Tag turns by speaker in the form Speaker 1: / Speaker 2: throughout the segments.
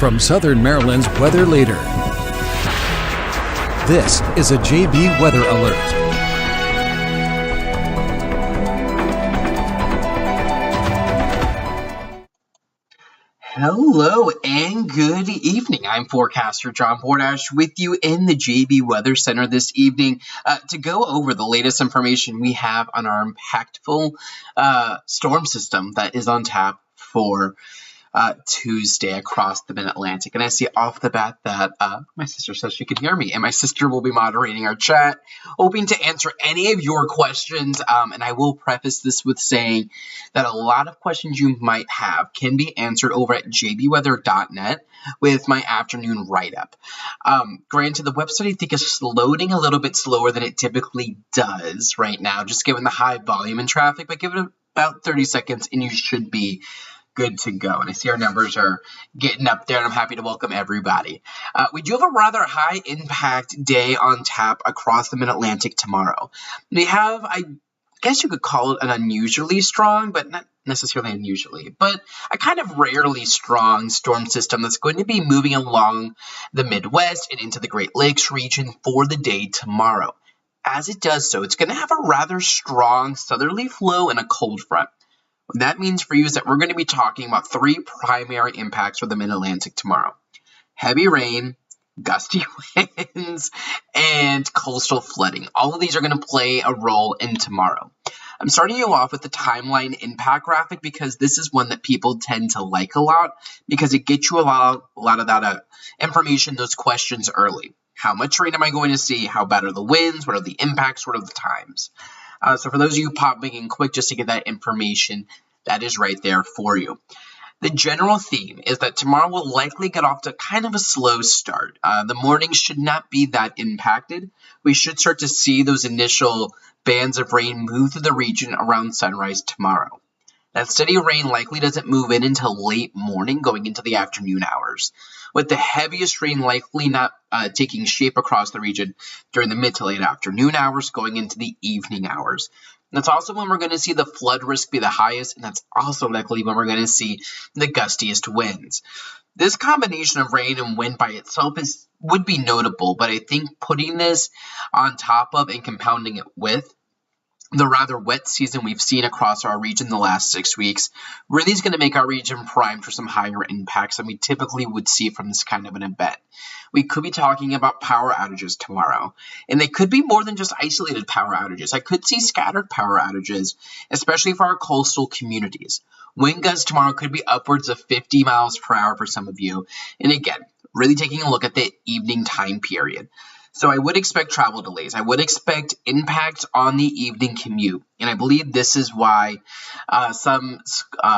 Speaker 1: from Southern Maryland's weather leader. This is a JB Weather Alert.
Speaker 2: Hello and good evening. I'm forecaster John Bordash with you in the JB Weather Center this evening to go over the latest information we have on our impactful storm system that is on tap for Tuesday across the Mid-Atlantic. And I see off the bat that my sister says she can hear me, and my sister will be moderating our chat, hoping to answer any of your questions. And I will preface this with saying that a lot of questions you might have can be answered over at jbweather.net with my afternoon write-up. Granted, the website I think is loading a little bit slower than it typically does right now, just given the high volume and traffic, but give it about 30 seconds and you should be good to go. And I see our numbers are getting up there, and I'm happy to welcome everybody. We do have a rather high impact day on tap across the Mid-Atlantic tomorrow. We have, I guess you could call it an unusually strong, but not necessarily unusually, but a kind of rarely strong storm system that's going to be moving along the Midwest and into the Great Lakes region for the day tomorrow. As it does so, it's going to have a rather strong southerly flow and a cold front. What that means for you is that we're going to be talking about three primary impacts for the Mid-Atlantic tomorrow: heavy rain, gusty winds, and coastal flooding. All of these are going to play a role in tomorrow. I'm starting you off with the timeline impact graphic because this is one that people tend to like a lot because it gets you a lot of that information, those questions early. How much rain am I going to see? How bad are the winds? What are the impacts? What are the times? So for those of you popping in quick just to get that information, that is right there for you. The general theme is that tomorrow will likely get off to kind of a slow start. The mornings should not be that impacted. We should start to see those initial bands of rain move through the region around sunrise tomorrow. That steady rain likely doesn't move in until late morning going into the afternoon hours, with the heaviest rain likely not taking shape across the region during the mid to late afternoon hours going into the evening hours. That's also when we're going to see the flood risk be the highest, and that's also likely when we're going to see the gustiest winds. This combination of rain and wind by itself would be notable, but I think putting this on top of and compounding it with the rather wet season we've seen across our region the last 6 weeks really is going to make our region primed for some higher impacts than we typically would see from this kind of an event. We could be talking about power outages tomorrow, and they could be more than just isolated power outages. I could see scattered power outages, especially for our coastal communities. Wind gusts tomorrow could be upwards of 50 miles per hour for some of you, and again, really taking a look at the evening time period. So I would expect travel delays. I would expect impact on the evening commute. And I believe this is why some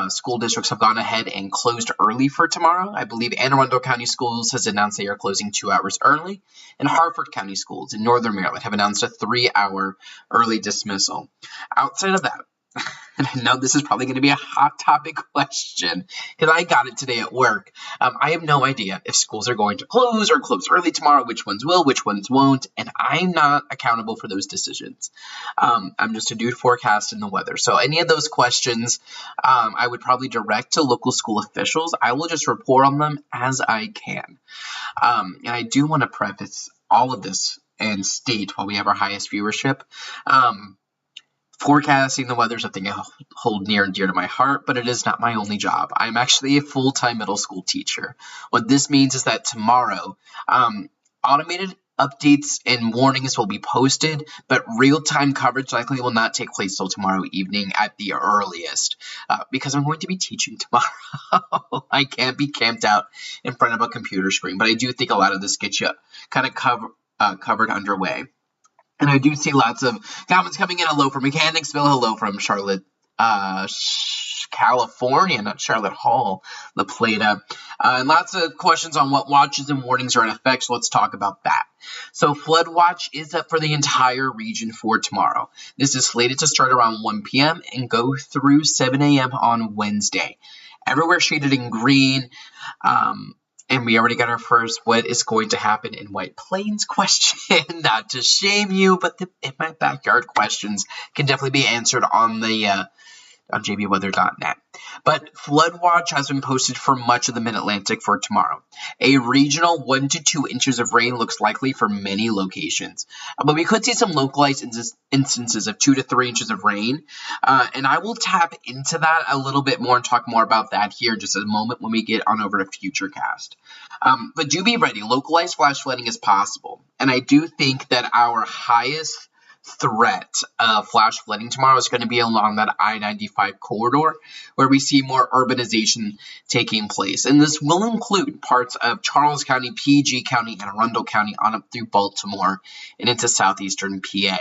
Speaker 2: school districts have gone ahead and closed early for tomorrow. I believe Anne Arundel County Schools has announced they are closing 2 hours early. And Harford County Schools in Northern Maryland have announced a 3-hour early dismissal. Outside of that, and I know this is probably going to be a hot topic question because I got it today at work. I have no idea if schools are going to close or close early tomorrow, which ones will, which ones won't, and I'm not accountable for those decisions. I'm just a dude forecasting the weather. So any of those questions, I would probably direct to local school officials. I will just report on them as I can. And I do want to preface all of this and state while we have our highest viewership, forecasting the weather is something I hold near and dear to my heart, but it is not my only job. I'm actually a full-time middle school teacher. What this means is that tomorrow, automated updates and warnings will be posted, but real-time coverage likely will not take place till tomorrow evening at the earliest, because I'm going to be teaching tomorrow. I can't be camped out in front of a computer screen, but I do think a lot of this gets you kind of covered underway. And I do see lots of comments coming in. Hello from Mechanicsville. Hello from Charlotte, California, not Charlotte Hall, La Plata. And lots of questions on what watches and warnings are in effect. So let's talk about that. So flood watch is up for the entire region for tomorrow. This is slated to start around 1 p.m. and go through 7 a.m. on Wednesday. Everywhere shaded in green. And we already got our first what is going to happen in White Plains question. Not to shame you, but in my backyard questions can definitely be answered on the on jbweather.net. But flood watch has been posted for much of the mid-Atlantic for tomorrow. A regional 1 to 2 inches of rain looks likely for many locations. But we could see some localized instances of 2 to 3 inches of rain. And I will tap into that a little bit more and talk more about that here in just a moment when we get on over to Futurecast. But do be ready. Localized flash flooding is possible. And I do think that our highest threat of flash flooding tomorrow is going to be along that I-95 corridor where we see more urbanization taking place. And this will include parts of Charles County, PG County, and Arundel County on up through Baltimore and into southeastern PA.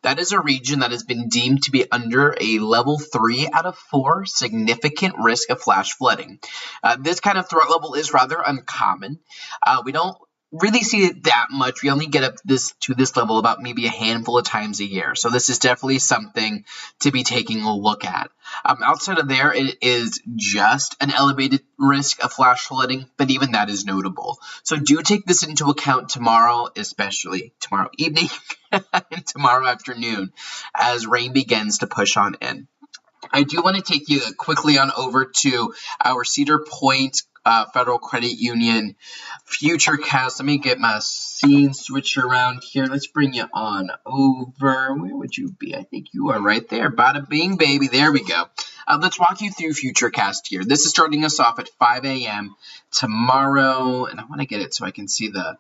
Speaker 2: That is a region that has been deemed to be under a level 3 out of 4 significant risk of flash flooding. This kind of threat level is rather uncommon. We don't really see it that much. We only get up to this level about maybe a handful of times a year. So this is definitely something to be taking a look at. Outside of there, it is just an elevated risk of flash flooding, but even that is notable. So do take this into account tomorrow, especially tomorrow evening and tomorrow afternoon as rain begins to push on in. I do want to take you quickly on over to our Cedar Point Federal Credit Union Futurecast. Let me get my scene switched around here. Let's bring you on over. Where would you be? I think you are right there. Bada bing, baby. There we go. Let's walk you through Futurecast here. This is starting us off at 5 a.m. tomorrow. And I want to get it so I can see the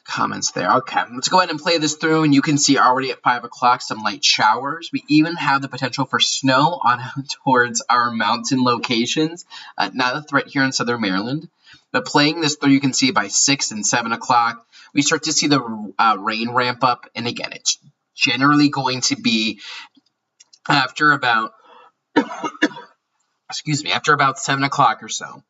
Speaker 2: comments there. Okay, let's go ahead and play this through, and you can see already at 5 o'clock some light showers. We even have the potential for snow on towards our mountain locations. Not a threat here in southern Maryland, but playing this through, you can see by 6 and 7 o'clock, we start to see the rain ramp up, and again, it's generally going to be after about, after about 7 o'clock or so,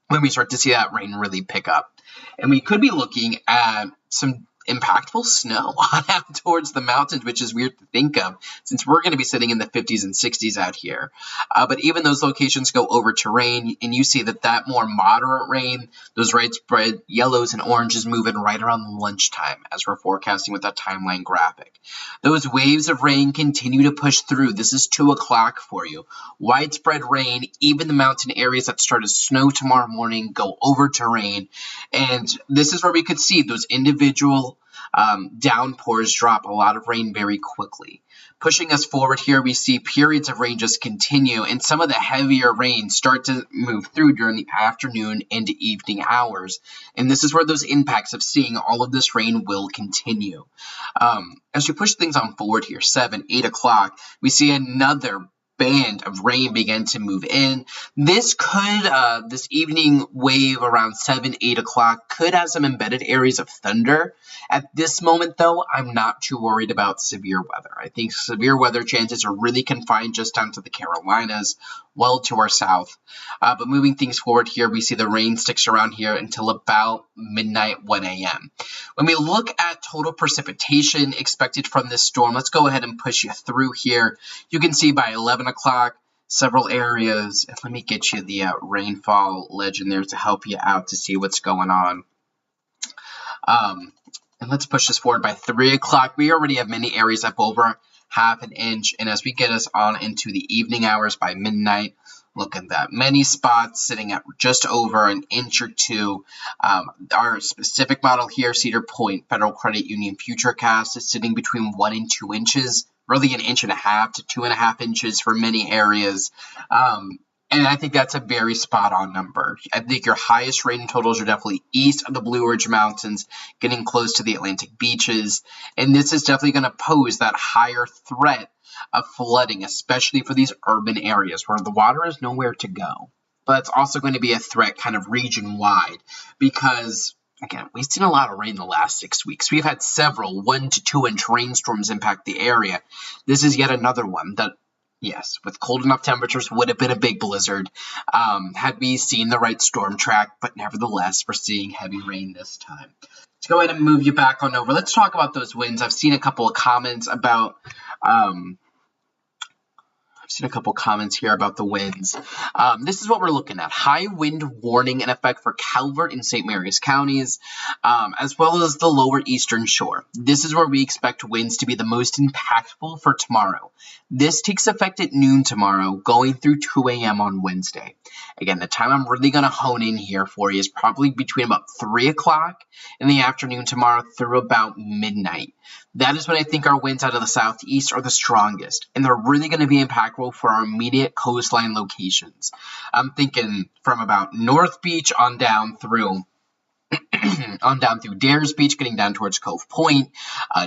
Speaker 2: when we start to see that rain really pick up. And we could be looking at some impactful snow out towards the mountains, which is weird to think of since we're going to be sitting in the 50s and 60s out here. But even those locations go over to rain, and you see that more moderate rain, those widespread yellows and oranges moving right around lunchtime as we're forecasting with that timeline graphic. Those waves of rain continue to push through. This is 2 o'clock for you. Widespread rain, even the mountain areas that start as snow tomorrow morning go over to rain. And this is where we could see those individual downpours drop a lot of rain very quickly. Pushing us forward here, we see periods of rain just continue, and some of the heavier rain start to move through during the afternoon and evening hours. And this is where those impacts of seeing all of this rain will continue. As we push things on forward here, 7, 8 o'clock, we see another band of rain begin to move in. This could, this evening wave around 7, 8 o'clock could have some embedded areas of thunder. At this moment, though, I'm not too worried about severe weather. I think severe weather chances are really confined just down to the Carolinas, well to our south. But moving things forward here, we see the rain sticks around here until about midnight, 1 a.m. When we look at total precipitation expected from this storm, let's go ahead and push you through here. You can see by 11 o'clock, several areas. Let me get you the rainfall legend there to help you out to see what's going on. And let's push this forward by 3 o'clock. We already have many areas up over half an inch. And as we get us on into the evening hours by midnight, look at that. Many spots sitting at just over an inch or two. Our specific model here, Cedar Point Federal Credit Union Futurecast, is sitting between 1 and 2 inches. Really 1.5 inches to 2.5 inches for many areas. And I think that's a very spot-on number. I think your highest rain totals are definitely east of the Blue Ridge Mountains, getting close to the Atlantic beaches. And this is definitely going to pose that higher threat of flooding, especially for these urban areas where the water is nowhere to go. But it's also going to be a threat kind of region-wide because, again, we've seen a lot of rain the last 6 weeks. We've had several 1 to 2 inch rainstorms impact the area. This is yet another one that, yes, with cold enough temperatures, would have been a big blizzard had we seen the right storm track, but nevertheless, we're seeing heavy rain this time. Let's go ahead and move you back on over. Let's talk about those winds. I've seen a couple of comments about seen a couple comments here about the winds. This is what we're looking at. High wind warning in effect for Calvert and St. Mary's counties, as well as the lower eastern shore. This is where we expect winds to be the most impactful for tomorrow. This takes effect at noon tomorrow, going through 2 a.m. on Wednesday. Again, the time I'm really going to hone in here for you is probably between about 3 o'clock in the afternoon tomorrow through about midnight. That is when I think our winds out of the southeast are the strongest, and they're really going to be impactful for our immediate coastline locations. I'm thinking from about North Beach on down through Dares Beach, getting down towards Cove Point,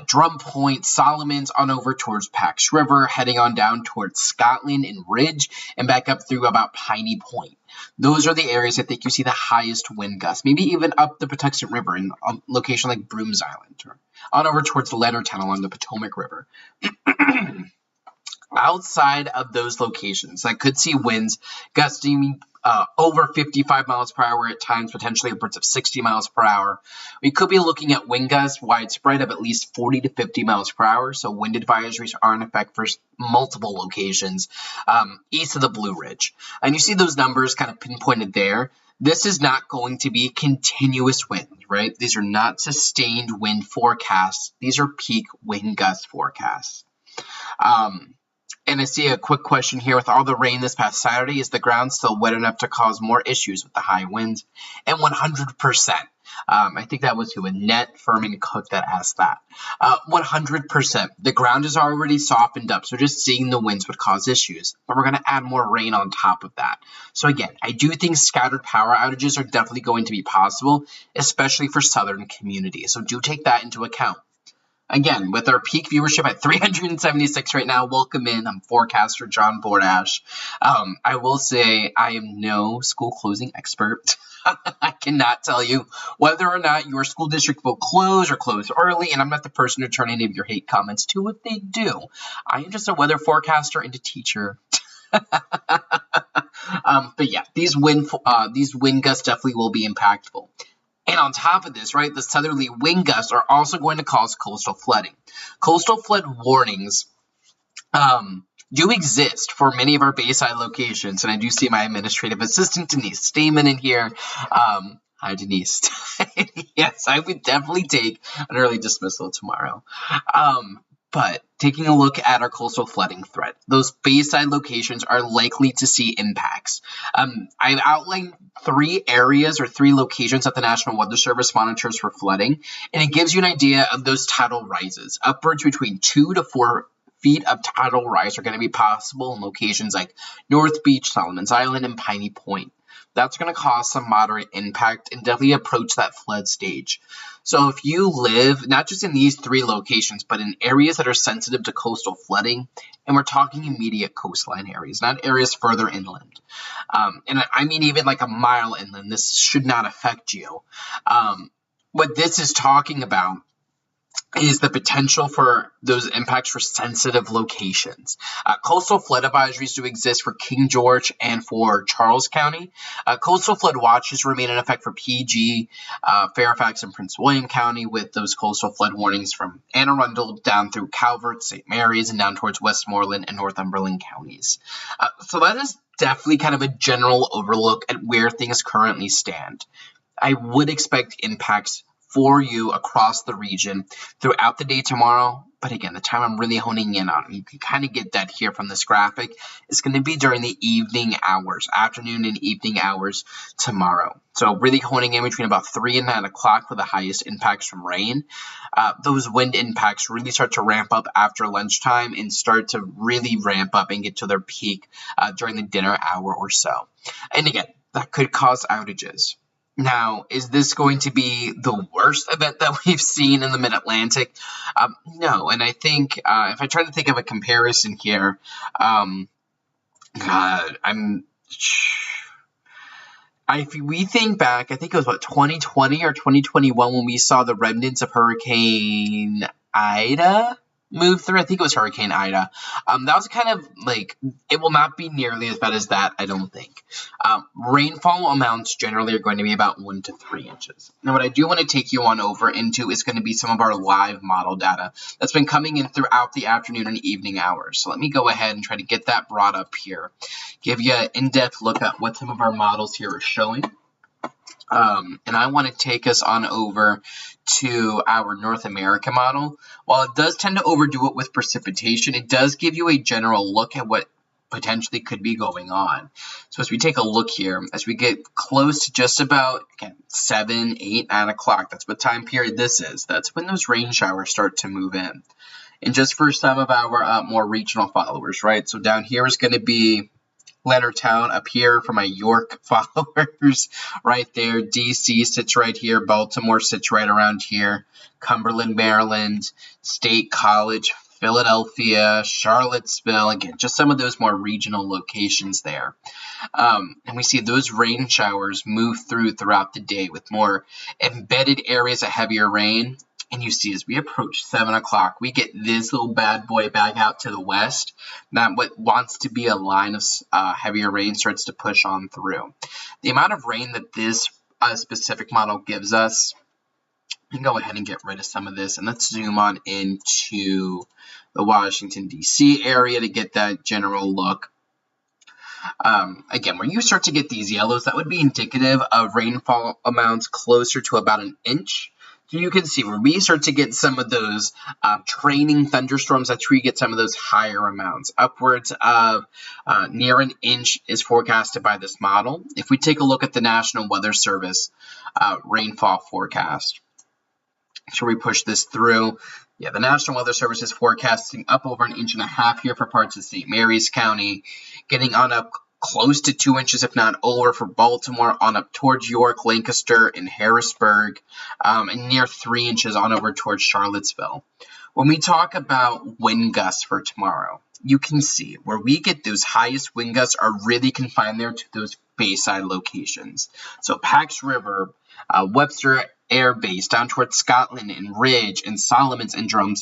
Speaker 2: Drum Point, Solomons, on over towards Pax River, heading on down towards Scotland and Ridge, and back up through about Piney Point. Those are the areas I think you see the highest wind gusts, maybe even up the Patuxent River in a location like Brooms Island, or on over towards Leonardtown along the Potomac River. Outside of those locations, I could see winds gusting over 55 miles per hour at times, potentially upwards of 60 miles per hour. We could be looking at wind gusts widespread of at least 40 to 50 miles per hour, so wind advisories are in effect for multiple locations east of the Blue Ridge. And you see those numbers kind of pinpointed there. This is not going to be continuous wind, right? These are not sustained wind forecasts. These are peak wind gust forecasts. And I see a quick question here. With all the rain this past Saturday, is the ground still wet enough to cause more issues with the high winds? And 100%. I think that was who, Annette Furman Cook, that asked that. 100%. The ground is already softened up, so just seeing the winds would cause issues. But we're going to add more rain on top of that. So again, I do think scattered power outages are definitely going to be possible, especially for southern communities. So do take that into account. Again, with our peak viewership at 376 right now, welcome in. I'm forecaster John Bordash. I will say I am no school closing expert. I cannot tell you whether or not your school district will close or close early, and I'm not the person to turn any of your hate comments to if they do. I am just a weather forecaster and a teacher. But yeah, these wind gusts definitely will be impactful. And on top of this, right, the southerly wind gusts are also going to cause coastal flooding. Coastal flood warnings do exist for many of our bayside locations. And I do see my administrative assistant, Denise Stamen, in here. Hi, Denise. Yes, I would definitely take an early dismissal tomorrow. But taking a look at our coastal flooding threat, those bayside locations are likely to see impacts. I've outlined 3 areas or 3 locations that the National Weather Service monitors for flooding, and it gives you an idea of those tidal rises. Upwards between 2 to 4 feet of tidal rise are going to be possible in locations like North Beach, Solomons Island, and Piney Point. That's going to cause some moderate impact and definitely approach that flood stage. So if you live not just in these 3 locations, but in areas that are sensitive to coastal flooding, and we're talking immediate coastline areas, not areas further inland. And I mean even like a mile inland, this should not affect you. What this is talking about is the potential for those impacts for sensitive locations. Coastal flood advisories do exist for King George and for Charles County. Coastal flood watches remain in effect for PG, Fairfax, and Prince William County, with those coastal flood warnings from Anne Arundel down through Calvert, St. Mary's, and down towards Westmoreland and Northumberland counties. So that is definitely kind of a general overlook at where things currently stand. I would expect impacts for you across the region throughout the day tomorrow. But again, the time I'm really honing in on, you can kind of get that here from this graphic, is going to be during the evening hours, afternoon and evening hours tomorrow. So really honing in between about 3 and 9 o'clock for the highest impacts from rain. Those wind impacts really start to ramp up after lunchtime and start to really ramp up and get to their peak during the dinner hour or so. And again, that could cause outages. Now, is this going to be the worst event that we've seen in the Mid-Atlantic? No, and I think if I try to think of a comparison here, if we think back, I think it was, 2020 or 2021 when we saw the remnants of Hurricane Ida? moved through. I think it was Hurricane Ida. That was kind of like, it will not be nearly as bad as that, I don't think. Rainfall amounts generally are going to be about 1 to 3 inches. Now, what I do want to take you on over into is going to be some of our live model data that's been coming in throughout the afternoon and evening hours. So let me go ahead and try to get that brought up here, give you an in-depth look at what some of our models here are showing. And I want to take us on over to our North America model. While it does tend to overdo it with precipitation, it does give you a general look at what potentially could be going on. So as we take a look here, as we get close to just about, again, 7, 8, 9 o'clock, that's what time period this is. That's when those rain showers start to move in. And just for some of our more regional followers, right? So down here is going to be Leonardtown, up here for my York followers, right there. DC sits right here. Baltimore sits right around here. Cumberland, Maryland, State College, Philadelphia, Charlottesville. Again, just some of those more regional locations there. And we see those rain showers move throughout the day with more embedded areas of heavier rain. And you see, as we approach 7 o'clock, we get this little bad boy back out to the west. That what wants to be a line of heavier rain starts to push on through. The amount of rain that this specific model gives us, we can go ahead and get rid of some of this. And let's zoom on into the Washington, D.C. area to get that general look. Again, when you start to get these yellows, that would be indicative of rainfall amounts closer to about an inch. So you can see where we start to get some of those training thunderstorms, that's where you get some of those higher amounts. Upwards of near an inch is forecasted by this model. If we take a look at the National Weather Service rainfall forecast, so we push this through. Yeah, the National Weather Service is forecasting up over 1.5 inches here for parts of St. Mary's County, getting on up close to 2 inches, if not over, for Baltimore, on up towards York, Lancaster, and Harrisburg, and near 3 inches on over towards Charlottesville. When we talk about wind gusts for tomorrow, you can see where we get those highest wind gusts are really confined there to those Bayside locations. So Pax River, Webster Air Base, down towards Scotland and Ridge and Solomons and Drum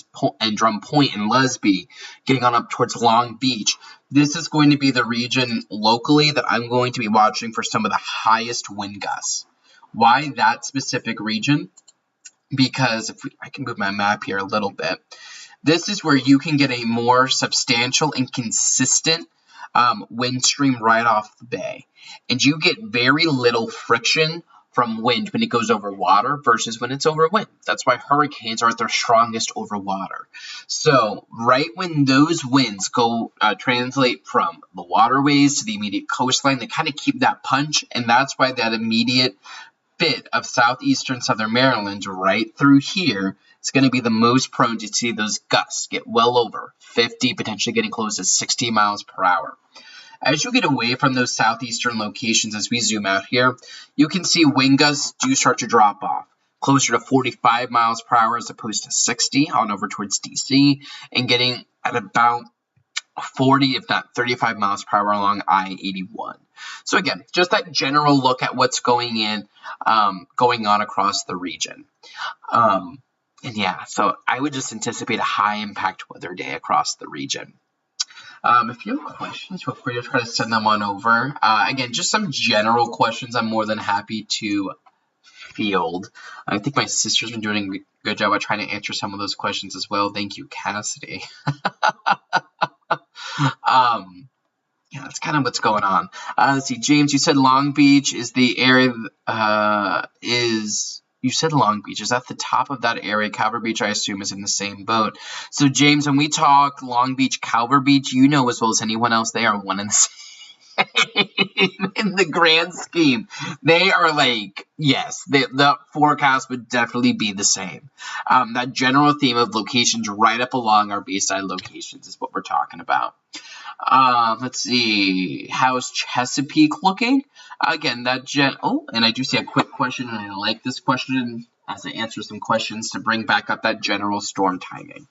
Speaker 2: Point and Lusby, getting on up towards Long Beach. This is going to be the region locally that I'm going to be watching for some of the highest wind gusts. Why that specific region? Because if I can move my map here a little bit, this is where you can get a more substantial and consistent wind stream right off the bay. And you get very little friction from wind when it goes over water versus when it's over wind. That's why hurricanes are at their strongest over water. So right when those winds go translate from the waterways to the immediate coastline, they kind of keep that punch, and that's why that immediate bit of southeastern southern Maryland right through here is going to be the most prone to see those gusts get well over 50, potentially getting close to 60 miles per hour. As you get away from those southeastern locations, as we zoom out here, you can see wind gusts do start to drop off, closer to 45 miles per hour as opposed to 60 on over towards DC, and getting at about 40, if not 35 miles per hour along I-81. So again, just that general look at what's going on across the region. And yeah, so I would just anticipate a high impact weather day across the region. If you have questions, feel free to try to send them on over. Again, just some general questions I'm more than happy to field. I think my sister's been doing a good job at trying to answer some of those questions as well. Thank you, Cassidy. Yeah, that's kind of what's going on. Let's see, James, you said Long Beach is the area, you said Long Beach. Is that the top of that area? Calvert Beach, I assume, is in the same boat. So, James, when we talk Long Beach, Calvert Beach, you know as well as anyone else, they are one and the same in the grand scheme. They are like, yes, the forecast would definitely be the same. That general theme of locations right up along our Bayside locations is what we're talking about. Let's see, how's Chesapeake looking? Again, and I do see a quick question, and I like this question as I answer some questions to bring back up that general storm timing.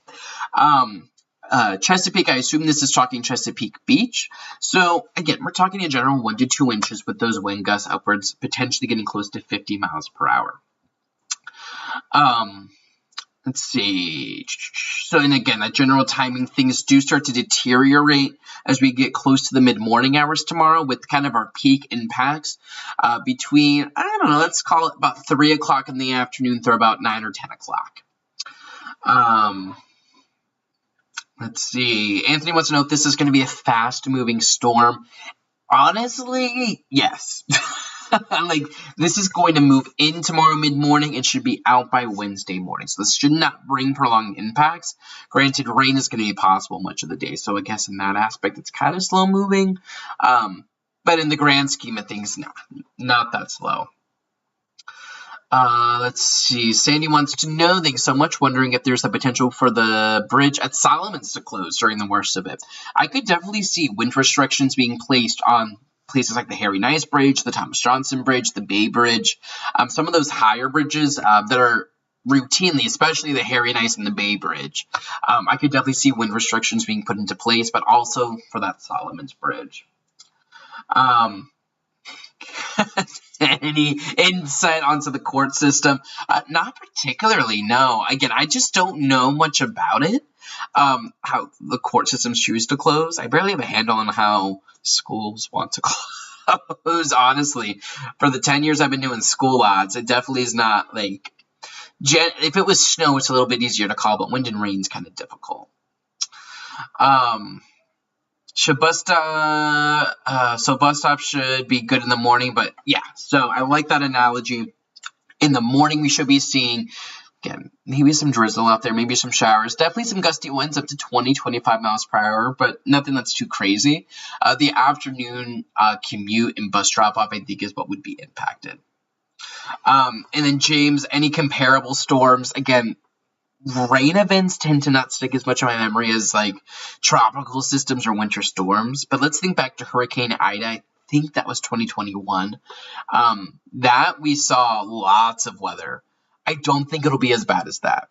Speaker 2: Chesapeake, I assume this is talking Chesapeake Beach. So again, we're talking in general 1 to 2 inches with those wind gusts upwards, potentially getting close to 50 miles per hour. Let's see. So, and again, that general timing, things do start to deteriorate as we get close to the mid-morning hours tomorrow, with kind of our peak impacts between, I don't know, let's call it about 3 o'clock in the afternoon through about 9 or 10 o'clock. Let's see. Anthony wants to know if this is going to be a fast-moving storm. Honestly, yes. Like, this is going to move in tomorrow mid-morning and should be out by Wednesday morning. So this should not bring prolonged impacts. Granted, rain is going to be possible much of the day. So I guess in that aspect, it's kind of slow-moving. But in the grand scheme of things, not that slow. Let's see. Sandy wants to know, thanks so much, wondering if there's the potential for the bridge at Solomon's to close during the worst of it. I could definitely see wind restrictions being placed on places like the Harry Nice Bridge, the Thomas Johnson Bridge, the Bay Bridge, some of those higher bridges that are routinely, especially the Harry Nice and the Bay Bridge. I could definitely see wind restrictions being put into place, but also for that Solomon's Bridge. Any insight onto the court system? Not particularly, no. Again, I just don't know much about it, how the court systems choose to close. I barely have a handle on how schools want to close, honestly. For the 10 years I've been doing school odds, it definitely is not like, if it was snow, it's a little bit easier to call, but wind and rain is kind of difficult. So bus stop should be good in the morning, but yeah, so I like that analogy. In the morning, we should be seeing, again, maybe some drizzle out there, maybe some showers, definitely some gusty winds up to 20, 25 miles per hour, but nothing that's too crazy. The afternoon commute and bus drop-off, I think, is what would be impacted. And then, James, any comparable storms? Again, rain events tend to not stick as much in my memory as like tropical systems or winter storms. But let's think back to Hurricane Ida. I think that was 2021. That we saw lots of weather. I don't think it'll be as bad as that.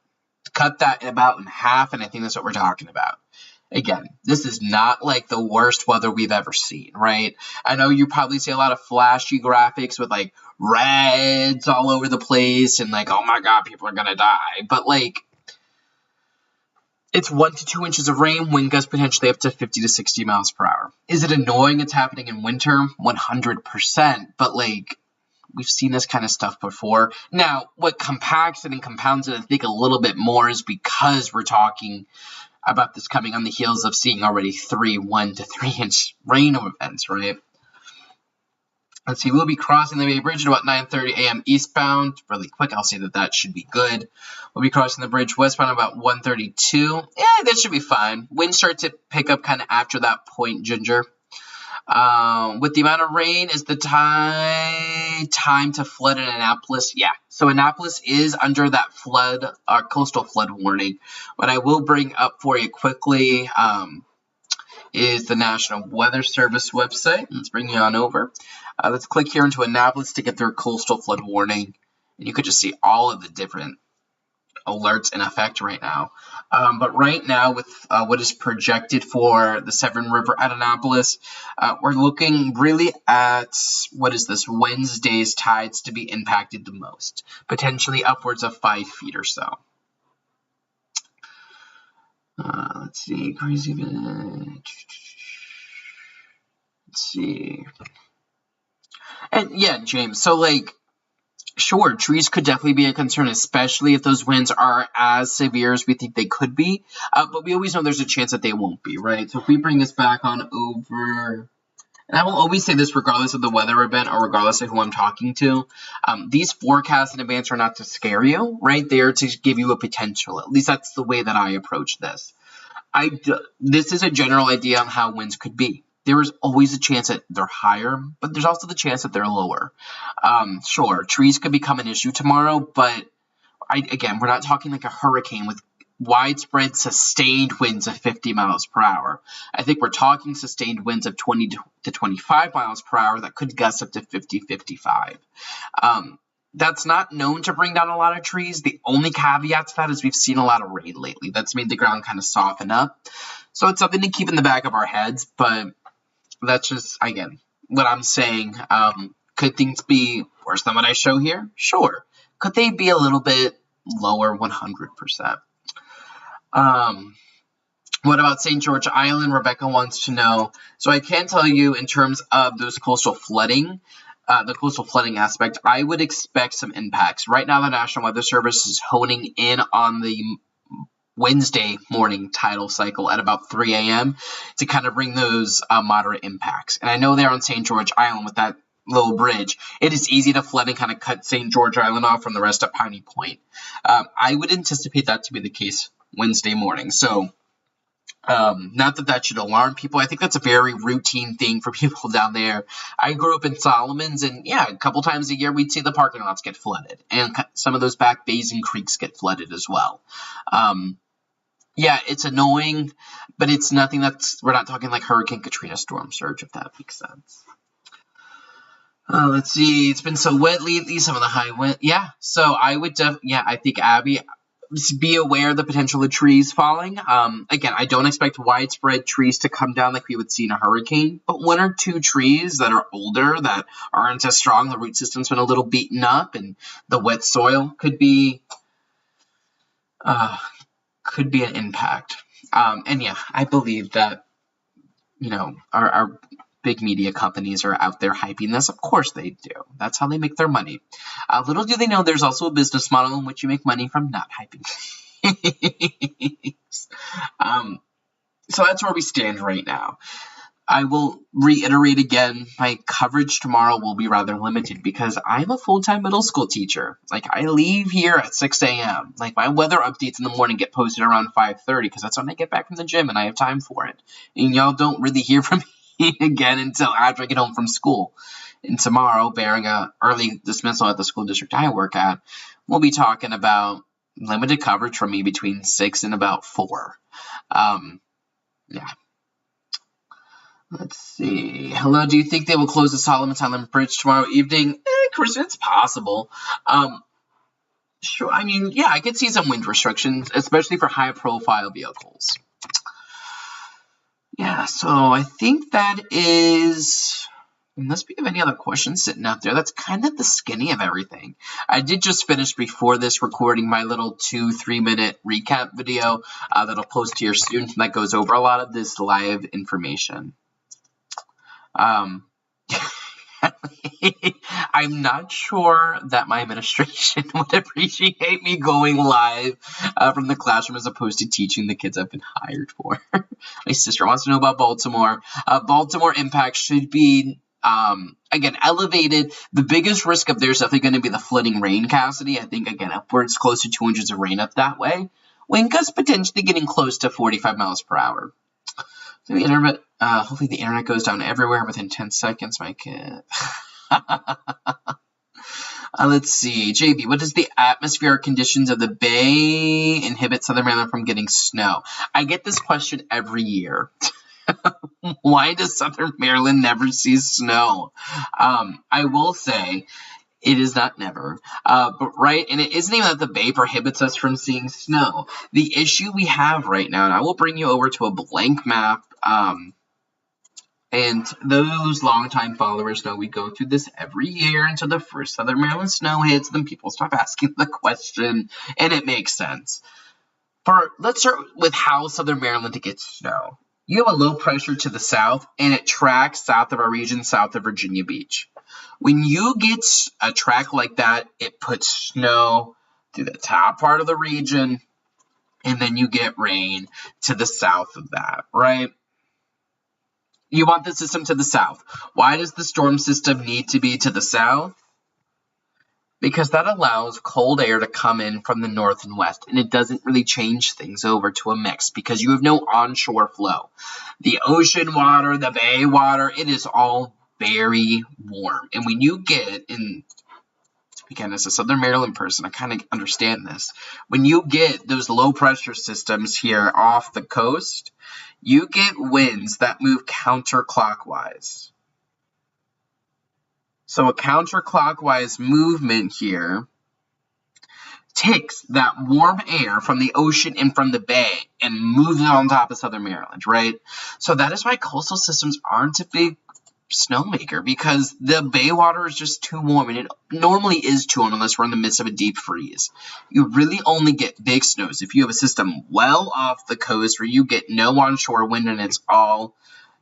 Speaker 2: Cut that about in half, and I think that's what we're talking about. Again, this is not like the worst weather we've ever seen, right? I know you probably see a lot of flashy graphics with like reds all over the place and like, oh my God, people are gonna die. But like, it's 1 to 2 inches of rain, wind gusts potentially up to 50 to 60 miles per hour. Is it annoying it's happening in winter? 100%. But, like, we've seen this kind of stuff before. Now, what compacts it and compounds it, I think, a little bit more is because we're talking about this coming on the heels of seeing already 1 to 3 inch rain events, right? Let's see, we'll be crossing the Bay Bridge at about 9:30 a.m. eastbound. Really quick, I'll say that should be good. We'll be crossing the bridge westbound about 1:32. Yeah, that should be fine. Winds start to pick up kind of after that point, Ginger. With the amount of rain, is the time to flood in Annapolis? Yeah, so Annapolis is under that flood, coastal flood warning. What I will bring up for you quickly is the National Weather Service website. Let's bring you on over. Let's click here into Annapolis to get their coastal flood warning. And you could just see all of the different alerts in effect right now. But right now, with what is projected for the Severn River at Annapolis, we're looking really at, Wednesday's tides to be impacted the most, potentially upwards of 5 feet or so. Let's see, crazy. Let's see. And yeah, James, so like, sure, trees could definitely be a concern, especially if those winds are as severe as we think they could be. But we always know there's a chance that they won't be, right? So if we bring this back on over, and I will always say this regardless of the weather event or regardless of who I'm talking to, these forecasts in advance are not to scare you, right? They are to give you a potential. At least that's the way that I approach this. This is a general idea on how winds could be. There is always a chance that they're higher, but there's also the chance that they're lower. Sure, trees could become an issue tomorrow, but again, we're not talking like a hurricane with widespread sustained winds of 50 miles per hour. I think we're talking sustained winds of 20 to 25 miles per hour that could gust up to 50, 55. That's not known to bring down a lot of trees. The only caveat to that is we've seen a lot of rain lately. That's made the ground kind of soften up. So it's something to keep in the back of our heads, but that's just, again, what I'm saying. Could things be worse than what I show here? Sure. Could they be a little bit lower 100%. What about St. George Island? Rebecca wants to know. So I can tell you in terms of those coastal flooding, the coastal flooding aspect, I would expect some impacts. Right now, the National Weather Service is honing in on the Wednesday morning tidal cycle at about 3 a.m. to kind of bring those moderate impacts. And I know they're on St. George Island with that little bridge. It is easy to flood and kind of cut St. George Island off from the rest of Piney Point. I would anticipate that to be the case Wednesday morning. So not that that should alarm people. I think that's a very routine thing for people down there. I grew up in Solomons, and yeah, a couple times a year we'd see the parking lots get flooded, and some of those back bays and creeks get flooded as well. Yeah, it's annoying, but it's nothing we're not talking like Hurricane Katrina storm surge, if that makes sense. Let's see, it's been so wet lately, some of the high wind. Yeah, so I would I think Abby, be aware of the potential of trees falling. Again, I don't expect widespread trees to come down like we would see in a hurricane, but one or two trees that are older, that aren't as strong, the root system's been a little beaten up, and the wet soil could be an impact. And yeah, I believe that, our big media companies are out there hyping this. Of course they do. That's how they make their money. Little do they know there's also a business model in which you make money from not hyping things. So that's where we stand right now. I will reiterate again, my coverage tomorrow will be rather limited because I'm a full-time middle school teacher. Like, I leave here at 6 a.m. Like, my weather updates in the morning get posted around 5:30 because that's when I get back from the gym and I have time for it. And y'all don't really hear from me again until after I get home from school. And tomorrow, bearing a early dismissal at the school district I work at, we'll be talking about limited coverage from me between 6 and about 4. Yeah. Let's see. Hello, do you think they will close the Solomon Island Bridge tomorrow evening? Chris, it's possible. Sure. I mean, yeah, I could see some wind restrictions, especially for high-profile vehicles. Yeah, so I think that is, unless we have any other questions sitting out there, that's kind of the skinny of everything. I did just finish before this recording my little 2-3 minute recap video that I'll post here soon that goes over a lot of this live information. I'm not sure that my administration would appreciate me going live from the classroom as opposed to teaching the kids I've been hired for. My sister wants to know about Baltimore. Baltimore impact should be, again, elevated. The biggest risk up there is definitely going to be the flooding rain, Cassidy. I think, again, upwards close to 2 inches of rain up that way. Wind gusts potentially getting close to 45 miles per hour. So the internet, hopefully the internet goes down everywhere within 10 seconds. My kid. Let's see. JB, what does the atmospheric conditions of the Bay inhibit Southern Maryland from getting snow? I get this question every year. Why does Southern Maryland never see snow? I will say, it is not never, but right, and it isn't even that the Bay prohibits us from seeing snow. The issue we have right now, and I will bring you over to a blank map, and those longtime followers know we go through this every year until the first Southern Maryland snow hits, then people stop asking the question, and it makes sense. Let's start with how Southern Maryland gets snow. You have a low pressure to the south, and it tracks south of our region, south of Virginia Beach. When you get a track like that, it puts snow to the top part of the region, and then you get rain to the south of that, right? You want the system to the south. Why does the storm system need to be to the south? Because that allows cold air to come in from the north and west, and it doesn't really change things over to a mix because you have no onshore flow. The ocean water, the bay water, it is all very warm. And when you get in, again, as a Southern Maryland person, I kind of understand this. When you get those low pressure systems here off the coast, you get winds that move counterclockwise. So a counterclockwise movement here takes that warm air from the ocean and from the bay and moves it on top of Southern Maryland, right? So that is why coastal systems aren't a big snowmaker because the bay water is just too warm, and it normally is too warm unless we're in the midst of a deep freeze. You really only get big snows if you have a system well off the coast where you get no onshore wind and it's all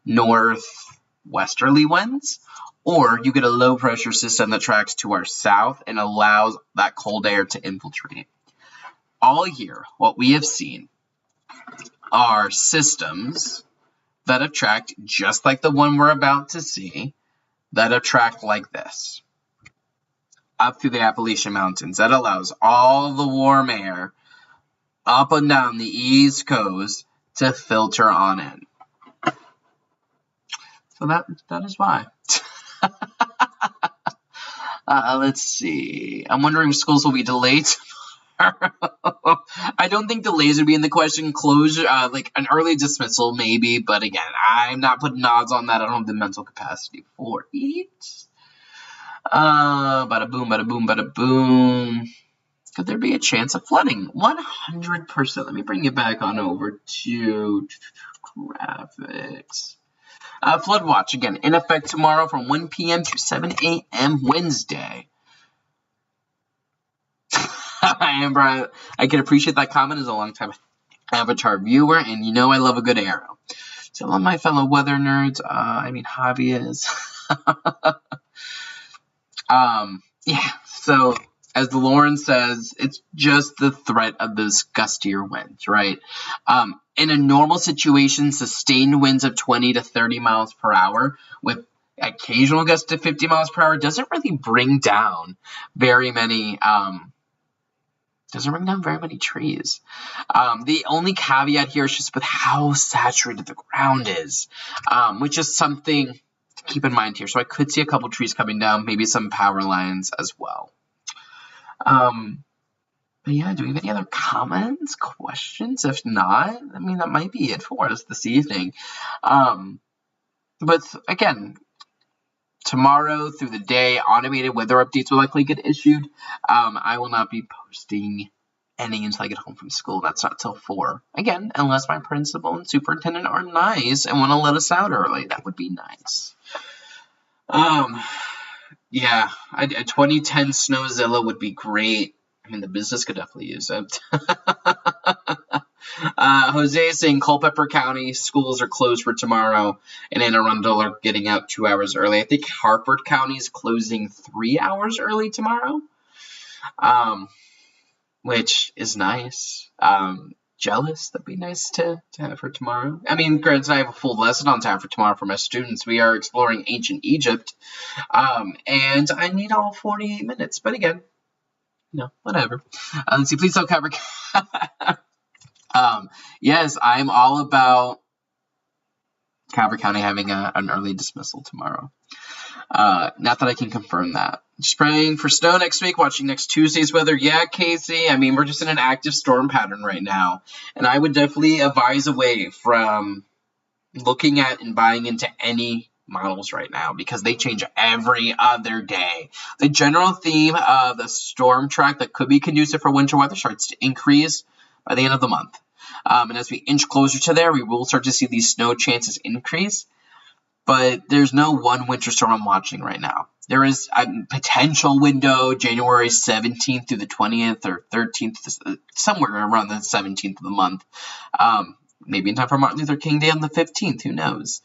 Speaker 2: northwesterly winds, or you get a low pressure system that tracks to our south and allows that cold air to infiltrate. All year, what we have seen are systems that attract just like the one we're about to see, that attract like this up through the Appalachian Mountains. That allows all the warm air up and down the East Coast to filter on in. So that is why. Let's see. I'm wondering if schools will be delayed. I don't think delays would be in the question. Closure, like an early dismissal, maybe. But again, I'm not putting odds on that. I don't have the mental capacity for it. Bada boom, bada boom, bada boom. Could there be a chance of flooding? 100%. Let me bring you back on over to graphics. Flood watch, again, in effect tomorrow from 1 p.m. to 7 a.m. Wednesday. Amber, I can appreciate that comment as a long-time Avatar viewer, and you know I love a good arrow. To all my fellow weather nerds, hobbyists. Yeah, so as the Lauren says, it's just the threat of those gustier winds, right? In a normal situation, sustained winds of 20 to 30 miles per hour with occasional gusts to 50 miles per hour doesn't really bring down very many trees. The only caveat here is just with how saturated the ground is, which is something to keep in mind here. So I could see a couple trees coming down, maybe some power lines as well. But yeah, do we have any other comments, questions? If not, that might be it for us this evening. But again, tomorrow through the day, automated weather updates will likely get issued. I will not be posting any until I get home from school. That's not till 4. Again, unless my principal and superintendent are nice and want to let us out early. That would be nice. Yeah, a 2010 Snowzilla would be great. The business could definitely use it. Jose is saying Culpeper County schools are closed for tomorrow, and Anne Arundel are getting out 2 hours early. I think Harford County is closing 3 hours early tomorrow, which is nice. Jealous. That'd be nice to have for tomorrow. Granted, I have a full lesson on tap for tomorrow for my students. We are exploring ancient Egypt, and I need all 48 minutes. But again, whatever. Let's see. Please don't cover. Yes, I'm all about Calvert County having an early dismissal tomorrow. Not that I can confirm that. Just praying for snow next week, watching next Tuesday's weather. Yeah, Casey, we're just in an active storm pattern right now. And I would definitely advise away from looking at and buying into any models right now because they change every other day. The general theme of the storm track that could be conducive for winter weather starts to increase by the end of the month. And as we inch closer to there, we will start to see these snow chances increase. But there's no one winter storm I'm watching right now. There is a potential window January 17th through the 20th or 13th, somewhere around the 17th of the month. Maybe in time for Martin Luther King Day on the 15th. Who knows?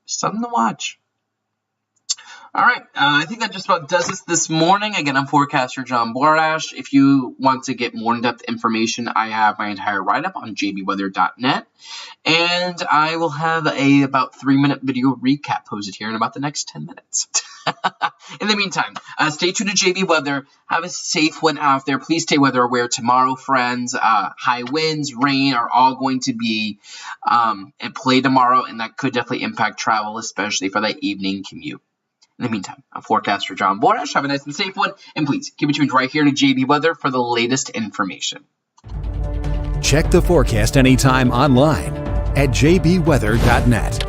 Speaker 2: Something to watch. All right, I think that just about does it this morning. Again, I'm forecaster John Bordash. If you want to get more in-depth information, I have my entire write-up on jbweather.net. And I will have a about 3-minute video recap posted here in about the next 10 minutes. In the meantime, stay tuned to JB Weather. Have a safe one out there. Please stay weather aware tomorrow, friends. High winds, rain are all going to be at play tomorrow, and that could definitely impact travel, especially for that evening commute. In the meantime, I'm forecaster John Bordash. Have a nice and safe one, and please keep it tuned right here to JB Weather for the latest information.
Speaker 1: Check the forecast anytime online at jbweather.net.